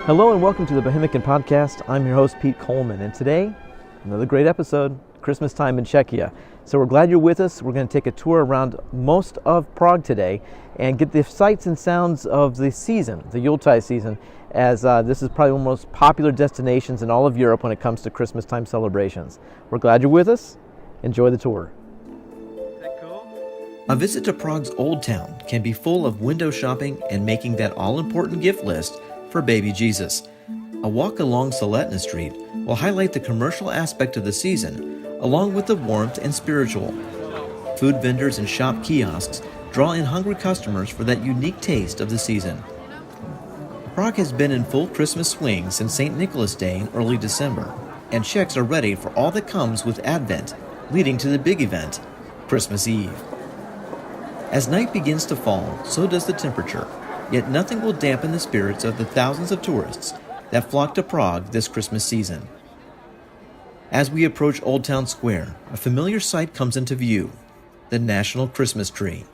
Hello and welcome to the Bohemican podcast. I'm your host, Pete Coleman, and today, another great episode, Christmastime in Czechia. So we're glad you're with us. We're going to take a tour around most of Prague today and get the sights and sounds of the season, the Yuletide season, as this is probably one of the most popular destinations in all of Europe when it comes to Christmastime celebrations. We're glad you're with us. Enjoy the tour. A visit to Prague's Old Town can be full of window shopping and making that all-important gift list for baby Jesus. A walk along Soletna Street will highlight the commercial aspect of the season, along with the warmth and spiritual. Food vendors and shop kiosks draw in hungry customers for that unique taste of the season. Prague has been in full Christmas swing since St. Nicholas Day in early December, and Czechs are ready for all that comes with Advent, leading to the big event, Christmas Eve. As night begins to fall, so does the temperature. Yet nothing will dampen the spirits of the thousands of tourists that flock to Prague this Christmas season. As we approach Old Town Square, a familiar sight comes into view, the National Christmas Tree.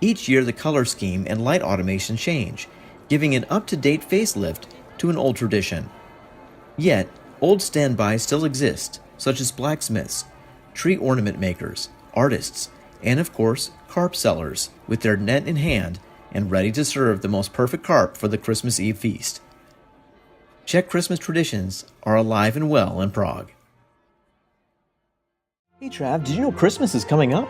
Each year the color scheme and light automation change, giving an up-to-date facelift to an old tradition. Yet, old standbys still exist, such as blacksmiths, tree ornament makers, artists, and of course, carp sellers with their net in hand and ready to serve the most perfect carp for the Christmas Eve feast. Czech Christmas traditions are alive and well in Prague. Hey Trav, did you know Christmas is coming up?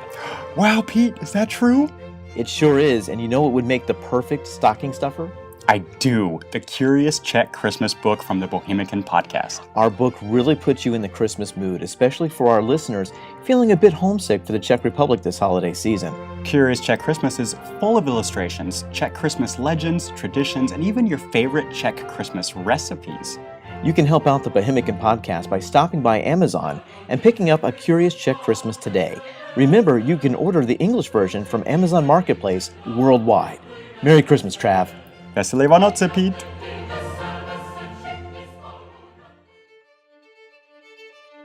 Wow, Pete, is that true? It sure is, and you know what would make the perfect stocking stuffer? I do. The Curious Czech Christmas book from the Bohemican podcast. Our book really puts you in the Christmas mood, especially for our listeners feeling a bit homesick for the Czech Republic this holiday season. Curious Czech Christmas is full of illustrations, Czech Christmas legends, traditions, and even your favorite Czech Christmas recipes. You can help out the Bohemican podcast by stopping by Amazon and picking up a Curious Czech Christmas today. Remember, you can order the English version from Amazon Marketplace worldwide. Merry Christmas, Trav. Veselé Vánoce, Pete.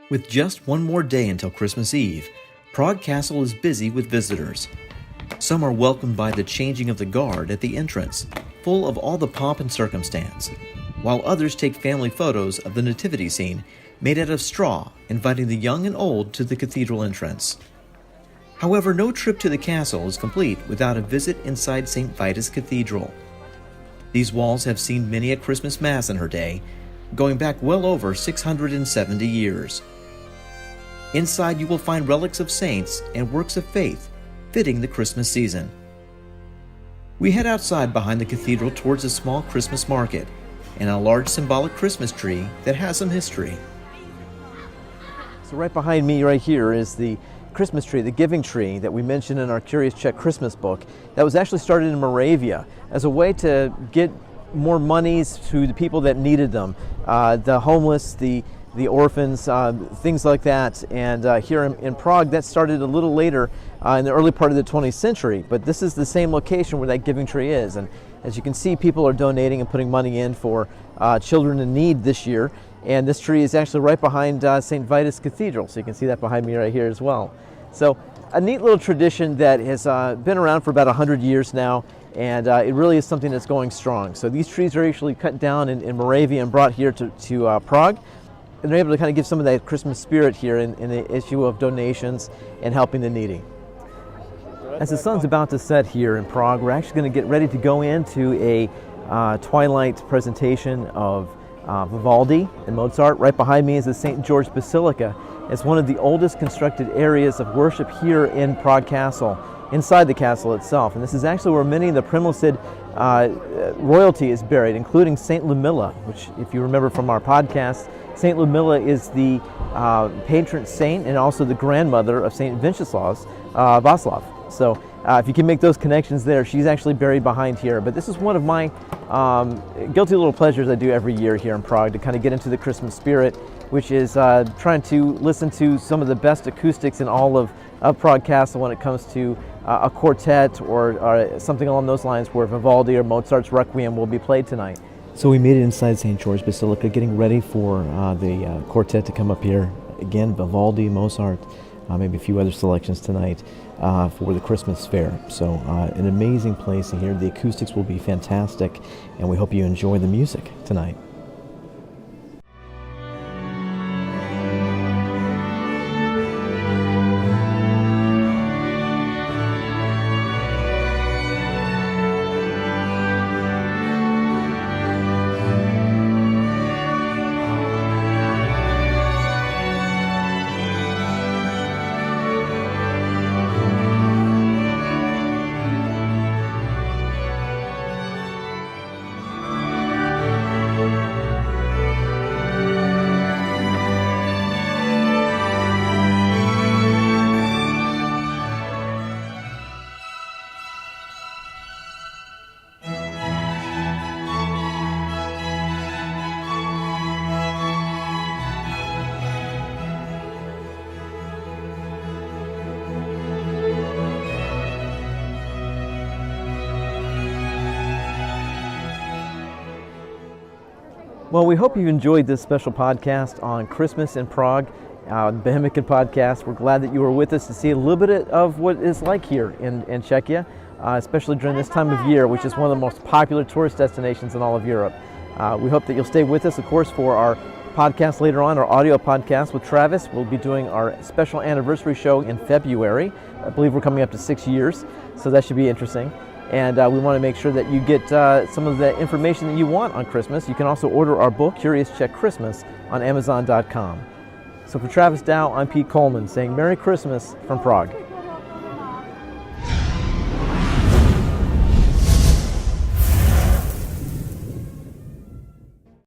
With just one more day until Christmas Eve, Prague Castle is busy with visitors. Some are welcomed by the changing of the guard at the entrance, full of all the pomp and circumstance, while others take family photos of the nativity scene made out of straw, inviting the young and old to the cathedral entrance. However, no trip to the castle is complete without a visit inside St. Vitus Cathedral. These walls have seen many a Christmas Mass in her day, going back well over 670 years. Inside you will find relics of saints and works of faith fitting the Christmas season. We head outside behind the cathedral towards a small Christmas market and a large symbolic Christmas tree that has some history. So right behind me right here is the Christmas tree, the giving tree that we mentioned in our Curious Czech Christmas book that was actually started in Moravia as a way to get more monies to the people that needed them, the homeless, the orphans, things like that. And here in Prague, that started a little later in the early part of the 20th century, but this is the same location where that giving tree is. And as you can see, people are donating and putting money in for children in need this year. And this tree is actually right behind St. Vitus Cathedral, so you can see that behind me right here as well. So a neat little tradition that has been around for about 100 years now, and it really is something that's going strong. So these trees are actually cut down in Moravia and brought here to Prague, and they're able to kind of give some of that Christmas spirit here in the issue of donations and helping the needy. As the sun's about to set here in Prague, we're actually going to get ready to go into a twilight presentation of Vivaldi and Mozart. Right behind me is the St. George Basilica. It's one of the oldest constructed areas of worship here in Prague Castle, inside the castle itself. And this is actually where many of the Primosid royalty is buried, including St. Ludmilla, which, if you remember from our podcast, St. Ludmilla is the patron saint and also the grandmother of St. Wenceslaus Václav. So if you can make those connections there, she's actually buried behind here. But this is one of my guilty little pleasures I do every year here in Prague, to kind of get into the Christmas spirit, which is trying to listen to some of the best acoustics in all of Prague Castle when it comes to a quartet or something along those lines, where Vivaldi or Mozart's Requiem will be played tonight. So we made it inside St. George Basilica, getting ready for the quartet to come up here. Again, Vivaldi, Mozart, maybe a few other selections tonight for the Christmas fair. So an amazing place here. The acoustics will be fantastic, and we hope you enjoy the music tonight. Well, we hope you enjoyed this special podcast on Christmas in Prague, the Bohemican podcast. We're glad that you were with us to see a little bit of what it's like here in Czechia, especially during this time of year, which is one of the most popular tourist destinations in all of Europe. We hope that you'll stay with us, of course, for our podcast later on, our audio podcast with Travis. We'll be doing our special anniversary show in February. I believe we're coming up to 6 years, so that should be interesting. And we want to make sure that you get some of the information that you want on Christmas. You can also order our book, Curious Czech Christmas, on Amazon.com. So for Travis Dow, I'm Pete Coleman saying Merry Christmas from Prague.